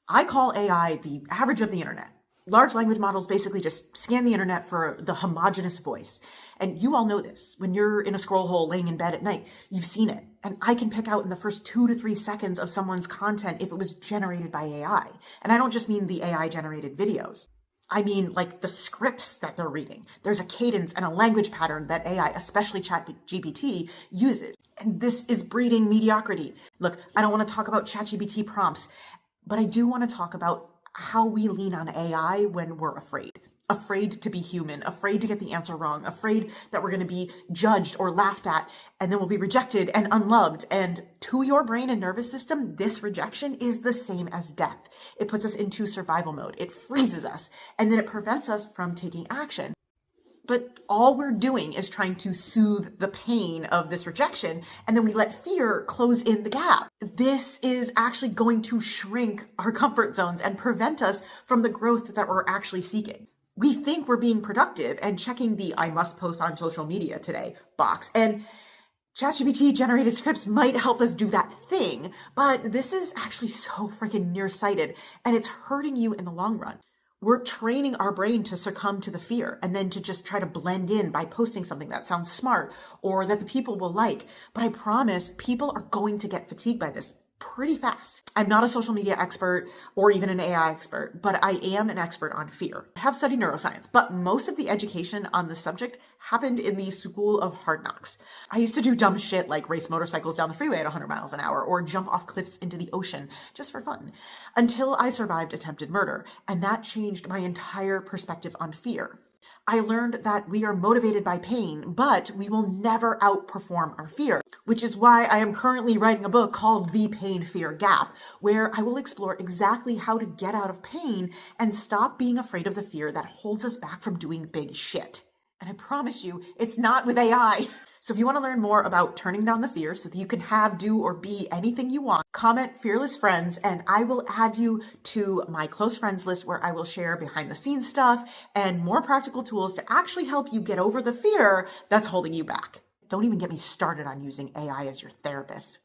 I call AI the average of the internet. Large language models basically just scan the internet for the homogenous voice. And you all know this. When you're in a scroll hole laying in bed at night, you've seen it. And I can pick out in the first 2 to 3 seconds of someone's content if it was generated by AI. And I don't just mean the AI generated videos. I mean, like the scripts that they're reading. There's a cadence and a language pattern that AI, especially ChatGPT, uses. And this is breeding mediocrity. Look, I don't want to talk about ChatGPT prompts, but I do want to talk about how we lean on AI when we're afraid. Afraid to be human, afraid to get the answer wrong, afraid that we're going to be judged or laughed at, and then we'll be rejected and unloved. And to your brain and nervous system, this rejection is the same as death. It puts us into survival mode. It freezes us, and then it prevents us from taking action. But all we're doing is trying to soothe the pain of this rejection, and then we let fear close in the gap. This is actually going to shrink our comfort zones and prevent us from the growth that we're actually seeking. We think we're being productive and checking the "I must post on social media today" box, and ChatGPT generated scripts might help us do that thing, but this is actually so freaking nearsighted, and it's hurting you in the long run. We're training our brain to succumb to the fear and then to just try to blend in by posting something that sounds smart or that the people will like. But I promise people are going to get fatigued by this pretty fast. I'm not a social media expert or even an AI expert, but I am an expert on fear. I have studied neuroscience, but most of the education on the subject happened in the school of hard knocks. I used to do dumb shit like race motorcycles down the freeway at 100 miles an hour or jump off cliffs into the ocean just for fun until I survived attempted murder. And that changed my entire perspective on fear. I learned that we are motivated by pain, but we will never outperform our fear, which is why I am currently writing a book called The Pain Fear Gap, where I will explore exactly how to get out of pain and stop being afraid of the fear that holds us back from doing big shit. And I promise you, it's not with AI. So if you want to learn more about turning down the fear so that you can have, do, or be anything you want, comment Fearless Friends and I will add you to my close friends list where I will share behind the scenes stuff and more practical tools to actually help you get over the fear that's holding you back. Don't even get me started on using AI as your therapist.